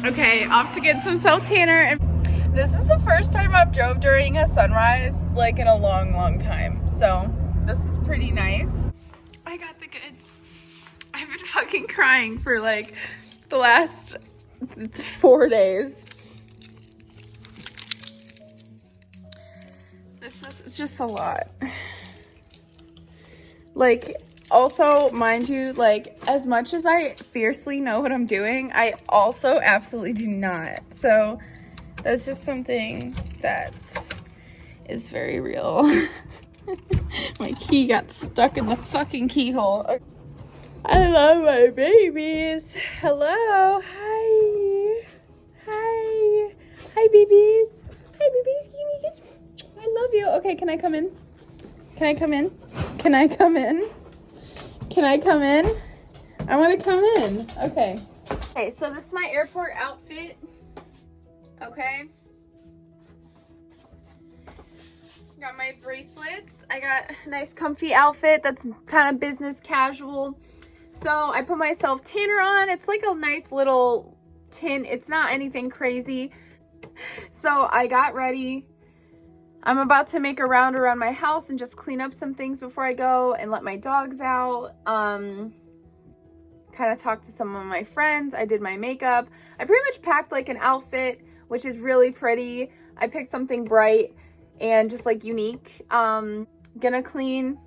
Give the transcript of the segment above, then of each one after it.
Okay, off to get some self tanner. This is the first time I've drove during a sunrise like in a long time. So this is pretty nice. I got the goods. I've been fucking crying for like the last 4 days. This is just a lot. Like, also, mind you, like, as much as I fiercely know what I'm doing, I also absolutely do not. So that's just something that is very real. My key got stuck in the fucking keyhole. I love my babies. Hello. Hi. Hi. Hi, babies. Hi, babies. Give me a kiss. I love you. Okay, can I come in? Can I come in? Can I come in? Can I come in? I want to come in. Okay. Okay, so this is my airport outfit. Okay. Got my bracelets. I got a nice comfy outfit that's kind of business casual. So I put my self tanner on. It's like a nice little tint. It's not anything crazy. So I got ready. I'm about to make a round around my house and just clean up some things before I go and let my dogs out. Kind of talk to some of my friends. I did my makeup. I pretty much packed like an outfit, which is really pretty. I picked something bright and just like unique. Gonna clean.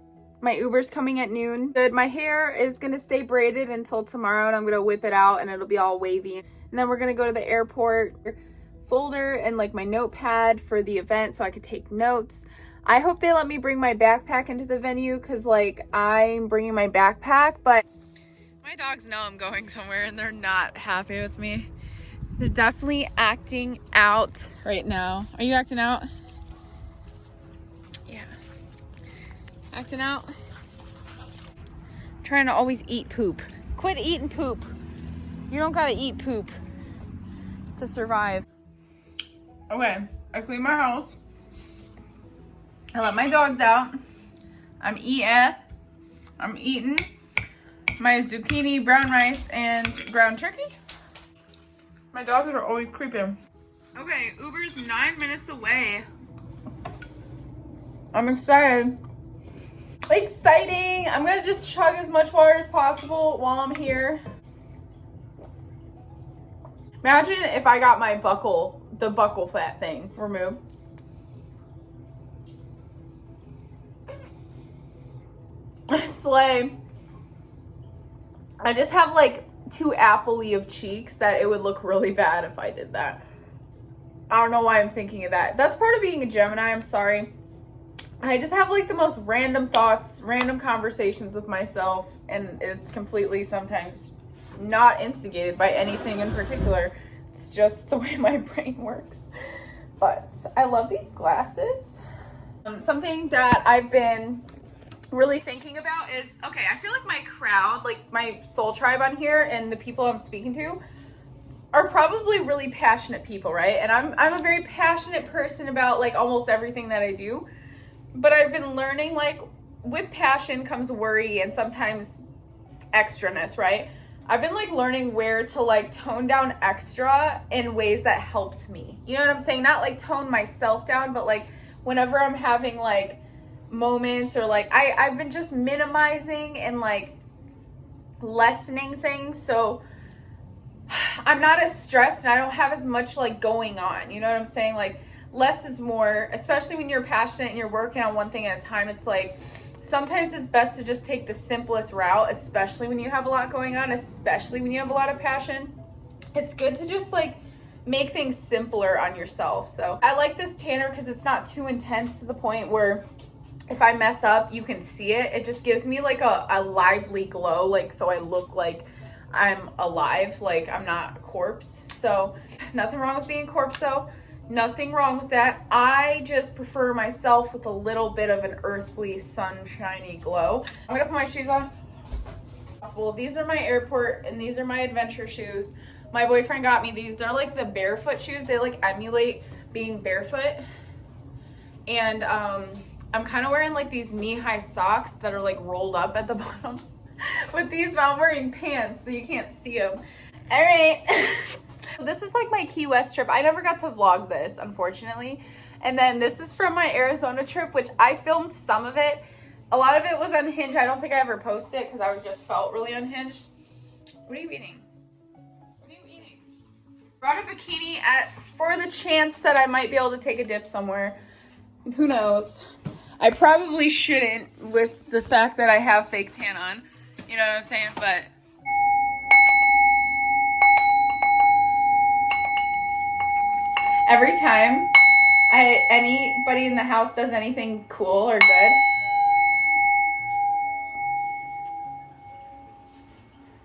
My Uber's coming at noon. Good. My hair is gonna stay braided until tomorrow, and I'm gonna whip it out and it'll be all wavy. And then we're gonna go to the airport. Folder and like my notepad for the event so I could take notes. I hope they let me bring my backpack into the venue because like I'm bringing my backpack, but my dogs know I'm going somewhere and they're not happy with me. They're definitely acting out right now. Are you acting out? Yeah. Acting out? Trying to always eat poop. Quit eating poop. You don't gotta eat poop to survive. Okay, I cleaned my house. I let my dogs out. I'm eating my zucchini, brown rice, and ground turkey. My dogs are always creeping. Okay, Uber's 9 minutes away. I'm excited. Exciting! I'm gonna just chug as much water as possible while I'm here. Imagine if I got my the buckle fat thing removed. Slay. I just have like too apple-y of cheeks that it would look really bad if I did that. I don't know why I'm thinking of that. That's part of being a Gemini, I'm sorry. I just have like the most random thoughts, random conversations with myself, and it's completely sometimes not instigated by anything in particular. It's just the way my brain works. But I love these glasses. Something that I've been really thinking about is, okay, I feel like my crowd, like my soul tribe on here and the people I'm speaking to are probably really passionate people, right? And I'm a very passionate person about like almost everything that I do. But I've been learning like with passion comes worry and sometimes extraness, right? I've been like learning where to like tone down extra in ways that helps me. You know what I'm saying? Not like tone myself down, but like whenever I'm having like moments or like I've been just minimizing and like lessening things. So I'm not as stressed and I don't have as much like going on. You know what I'm saying? Like less is more, especially when you're passionate and you're working on one thing at a time. It's like sometimes it's best to just take the simplest route, especially when you have a lot going on, especially when you have a lot of passion. It's good to just like make things simpler on yourself. So I like this tanner because it's not too intense to the point where if I mess up, you can see it. It just gives me like a lively glow, like so I look like I'm alive, like I'm not a corpse. So nothing wrong with being a corpse though. Nothing wrong with that. I just prefer myself with a little bit of an earthly, sunshiny glow. I'm gonna put my shoes on. Well, these are my airport and these are my adventure shoes. My boyfriend got me these. They're like the barefoot shoes. They like emulate being barefoot. And I'm kind of wearing like these knee-high socks that are like rolled up at the bottom with these while I'm wearing pants so you can't see them. All right. This is like my Key West trip. I never got to vlog this, unfortunately. And then this is from my Arizona trip, which I filmed some of it. A lot of it was unhinged. I don't think I ever posted it because I just felt really unhinged. What are you eating? What are you eating? Brought a bikini for the chance that I might be able to take a dip somewhere. Who knows? I probably shouldn't with the fact that I have fake tan on. You know what I'm saying? But every time anybody in the house does anything cool or good,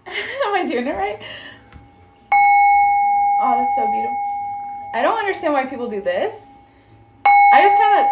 am I doing it right? Oh, that's so beautiful. I don't understand why people do this. I just kind of...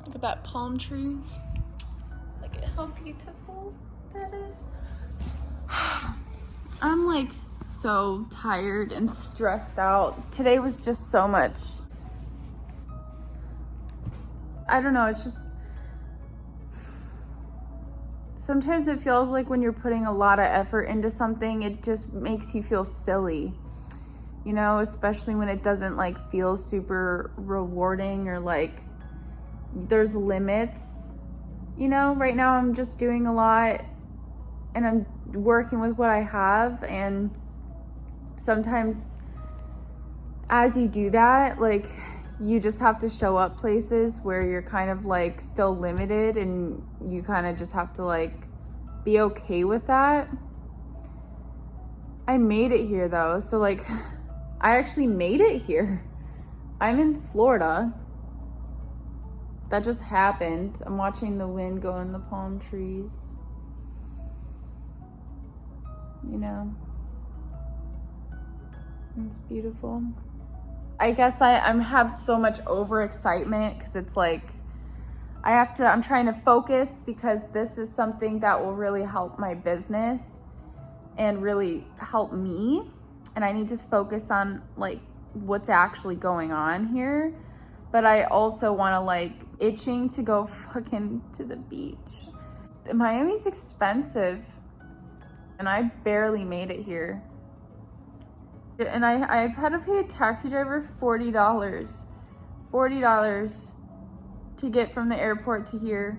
Look at that palm tree. Look at how beautiful that is. I'm like so tired and stressed out. Today was just so much. I don't know, it's just... Sometimes it feels like when you're putting a lot of effort into something, it just makes you feel silly. You know, especially when it doesn't like feel super rewarding or like there's limits. You know, right now I'm just doing a lot and I'm working with what I have, and sometimes as you do that, like you just have to show up places where you're kind of like still limited, and you kind of just have to like be okay with that. I made it here though, so like I actually made it here. I'm in Florida. That just happened. I'm watching the wind go in the palm trees. You know, it's beautiful. I guess I have so much overexcitement because it's like I'm trying to focus because this is something that will really help my business and really help me. And I need to focus on like what's actually going on here. But I also want to like itching to go fucking to the beach. Miami's expensive and I barely made it here. And I've had to pay a taxi driver $40. $40 to get from the airport to here.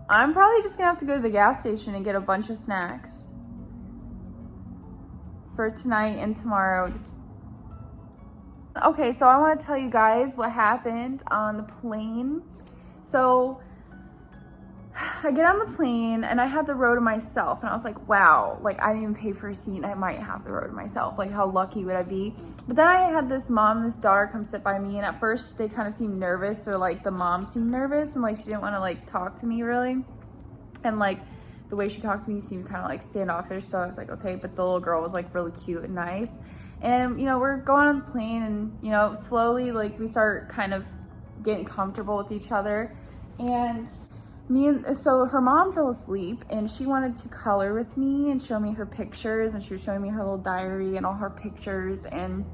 I'm probably just gonna have to go to the gas station and get a bunch of snacks for tonight and tomorrow. Okay, so I want to tell you guys what happened on the plane. So I get on the plane and I had the row to myself, and I was like, wow, like I didn't even pay for a seat and I might have the row to myself. Like how lucky would I be? But then I had this mom and this daughter come sit by me, and at first they kind of seemed nervous, or like the mom seemed nervous and like she didn't want to like talk to me really. And like the way she talked to me seemed kind of like standoffish, so I was like, okay, but the little girl was like really cute and nice. And, you know, we're going on the plane and, you know, slowly, like, we start kind of getting comfortable with each other. And so her mom fell asleep and she wanted to color with me and show me her pictures. And she was showing me her little diary and all her pictures. And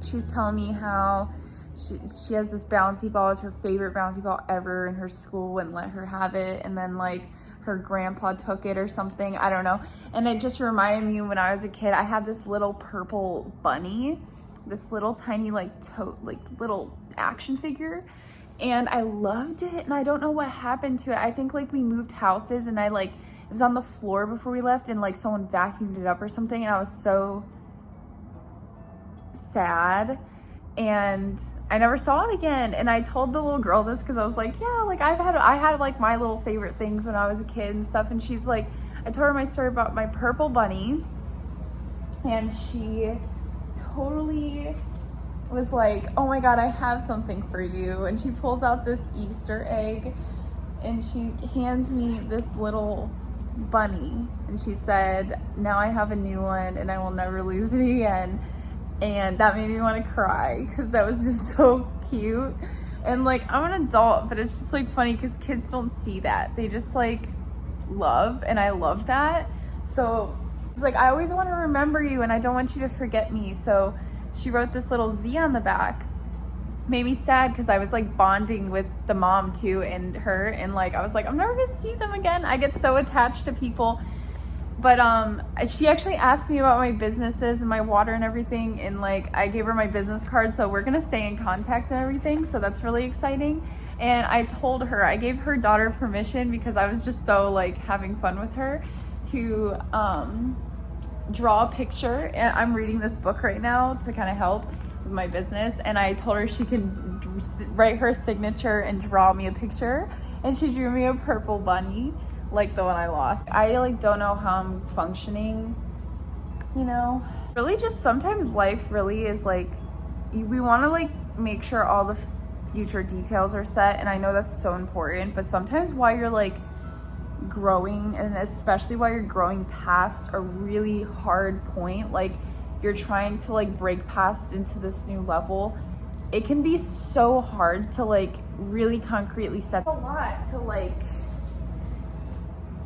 she was telling me how she has this bouncy ball. It's her favorite bouncy ball ever, and her school wouldn't let her have it. And then, like, her grandpa took it or something, I don't know. And it just reminded me when I was a kid, I had this little purple bunny, this little tiny like little action figure, and I loved it, and I don't know what happened to it. I think like we moved houses and it was on the floor before we left, and like someone vacuumed it up or something, and I was so sad. And I never saw it again. And I told the little girl this because I was like, yeah, like I had like my little favorite things when I was a kid and stuff. And she's like, I told her my story about my purple bunny, and she totally was like, oh my God, I have something for you. And she pulls out this Easter egg and she hands me this little bunny. And she said, now I have a new one and I will never lose it again. and that made me want to cry because that was just so cute. And like, I'm an adult, but it's just like funny because kids don't see that. They just like love, and I love that. So it's like, I always want to remember you and I don't want you to forget me. So she wrote this little Z on the back. Made me sad because I was like bonding with the mom too and her, and like I was like, I'm never gonna see them again. I get so attached to people. But she actually asked me about my businesses and my water and everything, and like I gave her my business card, so we're gonna stay in contact and everything, so that's really exciting. And I told her, I gave her daughter permission because I was just so like having fun with her to draw a picture. And I'm reading this book right now to kind of help with my business, and I told her she can write her signature and draw me a picture, and she drew me a purple bunny like the one I lost. I like don't know how I'm functioning, you know. Really just sometimes life really is like, we want to like make sure all the future details are set, and I know that's so important, but sometimes while you're like growing, and especially while you're growing past a really hard point, like you're trying to like break past into this new level, it can be so hard to like really concretely set a lot to like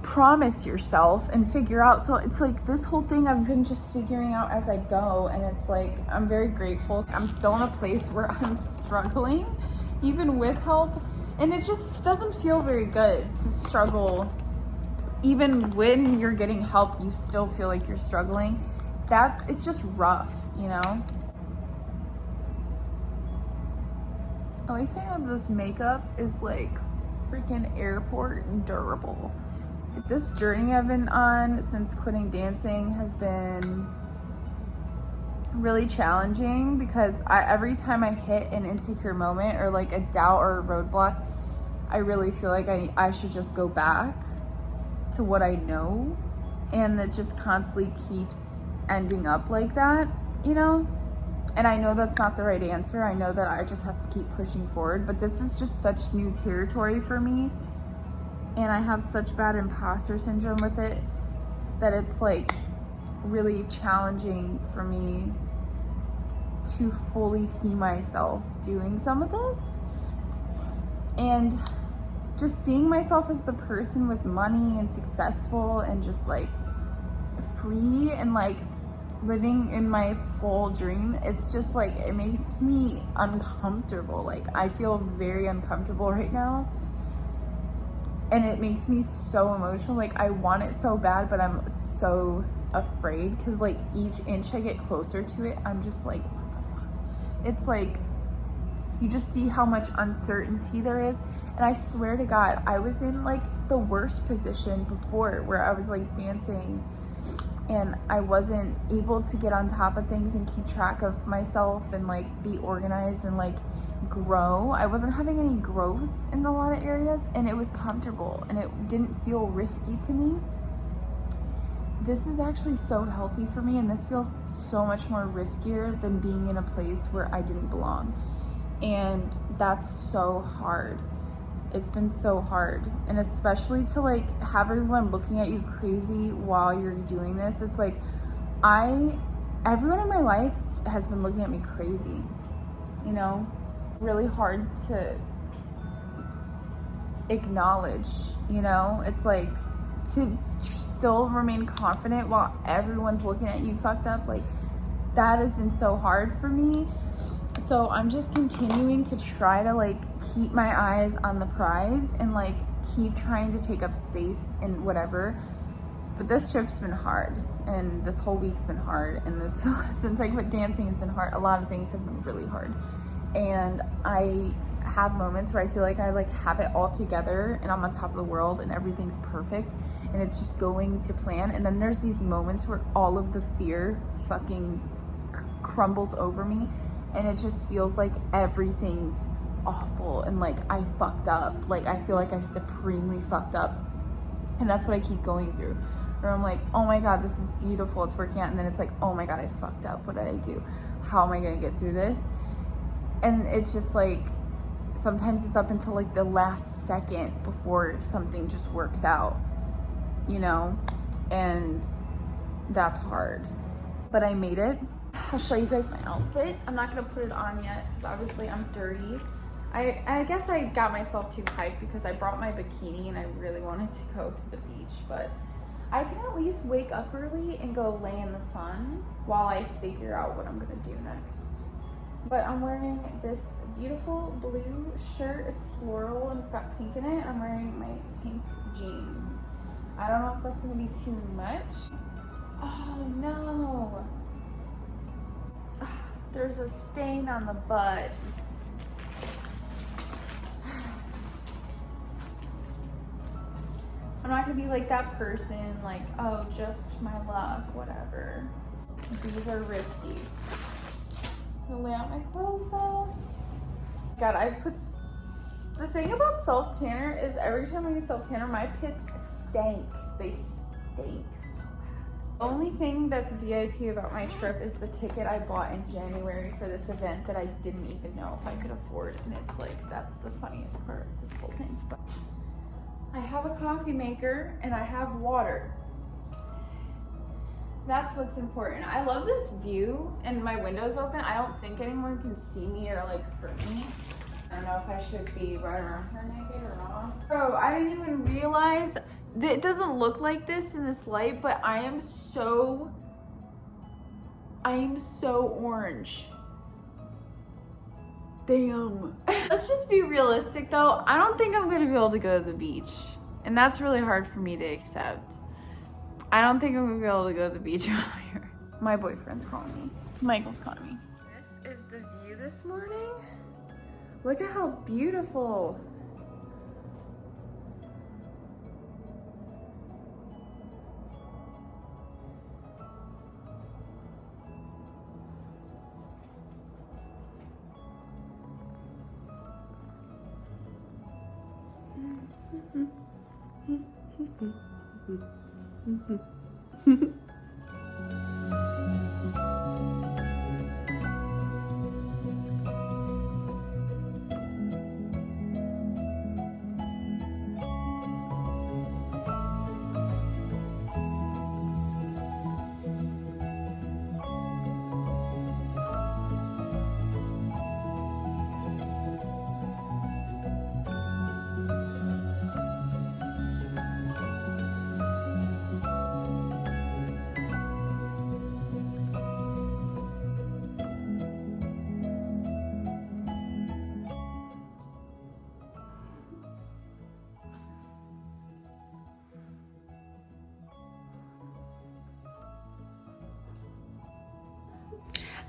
promise yourself and figure out. So it's like this whole thing I've been just figuring out as I go, and it's like I'm very grateful. I'm still in a place where I'm struggling even with help, and it just doesn't feel very good to struggle. Even when you're getting help, you still feel like you're struggling. It's just rough, you know. At least I know this makeup is like freaking airport durable. This journey I've been on since quitting dancing has been really challenging because every time I hit an insecure moment or like a doubt or a roadblock, I really feel like I should just go back to what I know, and it just constantly keeps ending up like that, you know. And I know that's not the right answer. I know that I just have to keep pushing forward, but this is just such new territory for me, and I have such bad imposter syndrome with it that it's like really challenging for me to fully see myself doing some of this, and just seeing myself as the person with money and successful and just like free and like living in my full dream. It's just like, it makes me uncomfortable. Like I feel very uncomfortable right now, and it makes me so emotional. Like I want it so bad, but I'm so afraid because like each inch I get closer to it, I'm just like, what the fuck? It's like you just see how much uncertainty there is. And I swear to God, I was in like the worst position before, where I was like dancing and I wasn't able to get on top of things and keep track of myself and like be organized and like grow. I wasn't having any growth in a lot of areas, and it was comfortable and it didn't feel risky to me. This is actually so healthy for me, and this feels so much more riskier than being in a place where I didn't belong. And that's so hard. It's been so hard, and especially to like have everyone looking at you crazy while you're doing this. It's like everyone in my life has been looking at me crazy, you know. Really hard to acknowledge, you know. It's like to still remain confident while everyone's looking at you fucked up. Like that has been so hard for me. So I'm just continuing to try to like keep my eyes on the prize and like keep trying to take up space in whatever. But this trip's been hard, and this whole week's been hard, and since I quit dancing has been hard. A lot of things have been really hard, and I have moments where I feel like I like have it all together and I'm on top of the world and everything's perfect and it's just going to plan. And then there's these moments where all of the fear fucking crumbles over me, and it just feels like everything's awful and like I fucked up. Like I feel like I supremely fucked up, and that's what I keep going through, where I'm like, oh my God, this is beautiful, it's working out, and then it's like, oh my God, I fucked up. What did I do? How am I gonna get through this? And it's just like, sometimes it's up until like the last second before something just works out, you know, and that's hard. But I made it. I'll show you guys my outfit. I'm not gonna put it on yet because obviously I'm dirty. I guess I got myself too hyped because I brought my bikini and I really wanted to go to the beach, but I can at least wake up early and go lay in the sun while I figure out what I'm gonna do next. But I'm wearing this beautiful blue shirt. It's floral and it's got pink in it. And I'm wearing my pink jeans. I don't know if that's gonna be too much. Oh no. There's a stain on the butt. I'm not gonna be like that person, like, oh, just my luck, whatever. These are risky. I'm gonna lay out my clothes though. God, the thing about self tanner is every time I use self tanner, my pits stank. They stink so bad. The only thing that's VIP about my trip is the ticket I bought in January for this event that I didn't even know if I could afford. And it's like, that's the funniest part of this whole thing. But I have a coffee maker and I have water. That's what's important. I love this view and my window's open. I don't think anyone can see me or like hurt me. I don't know if I should be right around here naked or not. Bro, I didn't even realize that it doesn't look like this in this light, but I am so orange. Damn. Let's just be realistic though. I don't think I'm gonna be able to go to the beach. And that's really hard for me to accept. I don't think I'm gonna be able to go to the beach out here. My boyfriend's calling me. Michael's calling me. This is the view this morning. Look at how beautiful.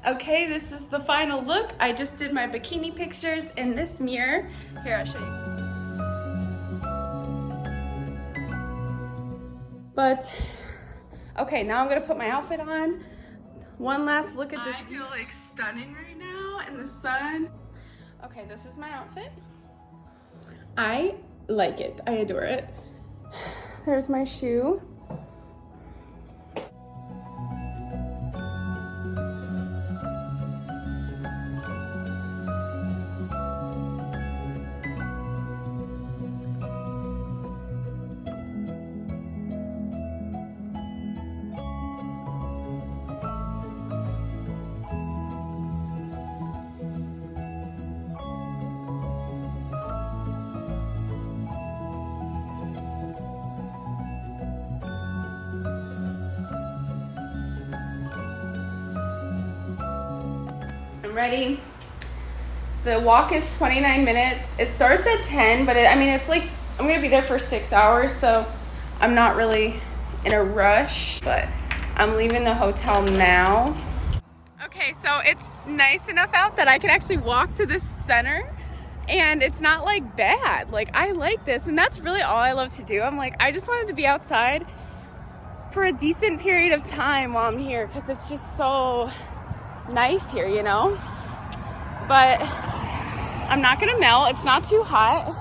Okay, this is the final look. I just did my bikini pictures in this mirror. Here, I'll show you. But, okay, now I'm gonna put my outfit on. One last look at this. I feel like stunning right now in the sun. Okay, this is my outfit. I like it, I adore it. There's my shoe. Ready. The walk is 29 minutes. It starts at 10, but I mean, it's like, I'm gonna be there for 6 hours, so I'm not really in a rush, but I'm leaving the hotel now. Okay, so it's nice enough out that I can actually walk to the center, and it's not like bad. Like, I like this, and that's really all I love to do. I'm like, I just wanted to be outside for a decent period of time while I'm here, because it's just so nice here, you know? But I'm not gonna melt. It's not too hot.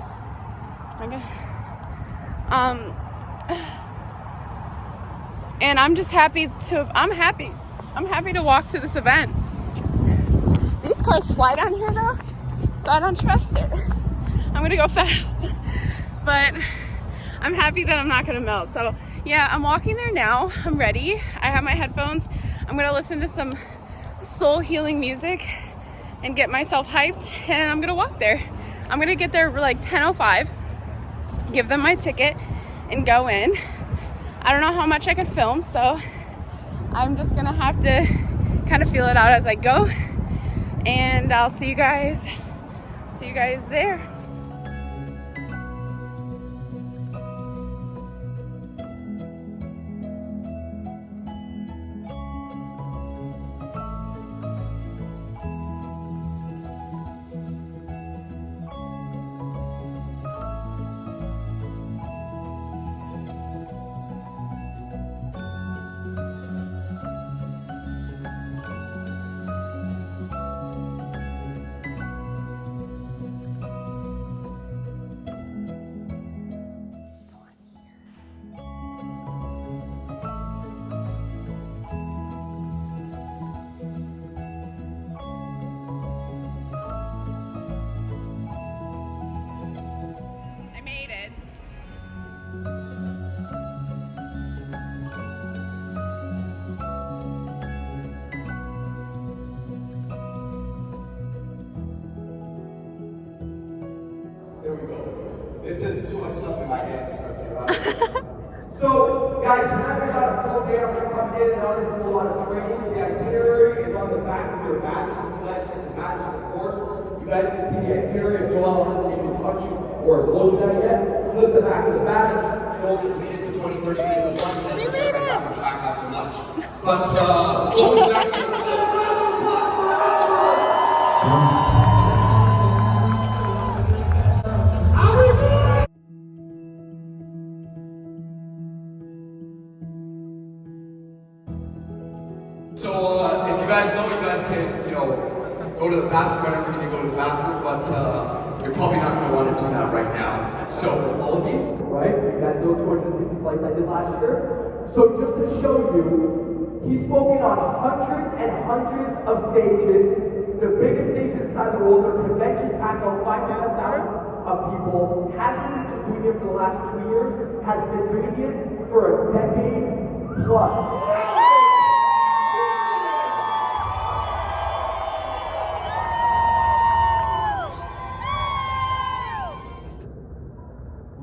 And I'm just happy to, I'm happy to walk to this event. These cars fly down here though, so I don't trust it. I'm gonna go fast. But I'm happy that I'm not gonna melt. So yeah, I'm walking there now. I'm ready. I have my headphones. I'm gonna listen to some soul healing music and get myself hyped, and I'm gonna walk there. I'm gonna get there like 10:05, give them my ticket, and go in. I don't know how much I can film, so I'm just gonna have to kind of feel it out as I go, and I'll see you guys there. There we go. This is too much stuff in my hands to start to run. So, guys, remember got a full day after coming in and out and do a lot of trainings. The itinerary is on the back of your badges. If you guys check the badges, of course, you guys can see the itinerary. If Joel hasn't even touched you or closed that yet, flip the back of the badge. Go lead it to 20, 30 minutes of lunch. Then just get right back after lunch. But, going back to the So, if you guys know, you guys can, go to the bathroom whenever you need to go to the bathroom, but you're probably not going to want to do that right now. So, all of you, right? You guys know 260 flights I did last year. So, just to show you, he's spoken on hundreds and hundreds of stages. The biggest stages inside the world, their conventions pack out 5,000 of people. Hasn't been just doing it for the last 2 years, has been doing it for a decade plus.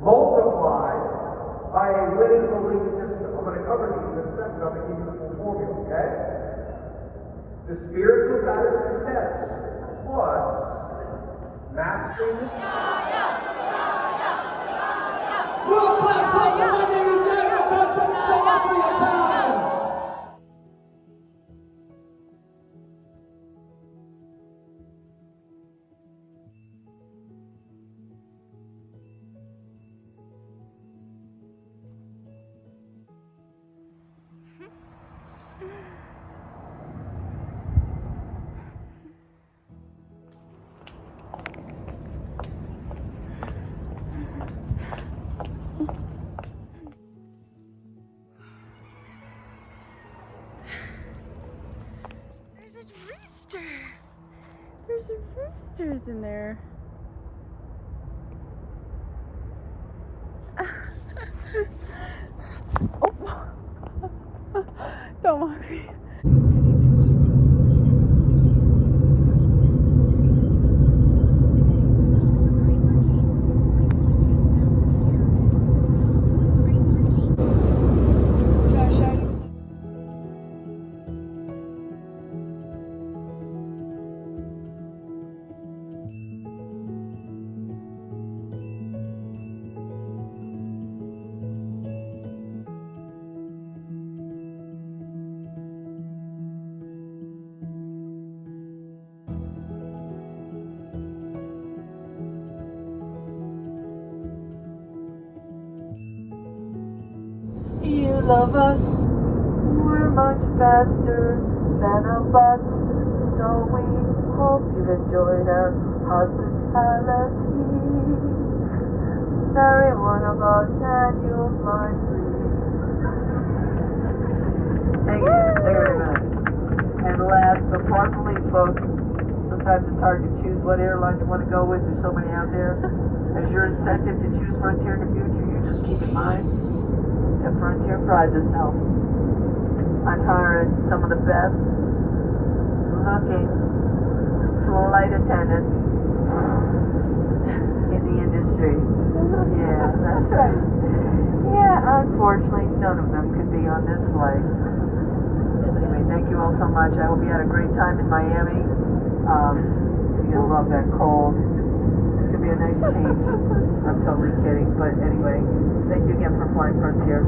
Multiplied by a winning belief system. I'm going to cover these in a second. I'm going to give you the full formula, okay? The spiritual side of success plus mastering world-class culture. My name is Hangout. Thank you so much for your time. There's a rooster. There's a roosters in there. Oh. Don't mock me. You love us, we're much faster than a bus, so we hope you've enjoyed our hospitality. Marry one of us and you'll fly free. Thank you very much. And last but not least, folks, sometimes it's hard to choose what airline you want to go with. There's so many out there. As your incentive to choose Frontier in the future, you just keep in mind that Frontier prides itself on hiring some of the best looking. Flight attendant in the industry. Yeah, that's right. Yeah, unfortunately, none of them could be on this flight. Anyway, thank you all so much. I hope you had a great time in Miami. You're gonna love that cold. It's gonna be a nice change. I'm totally kidding, but anyway, thank you again for Flying Frontier.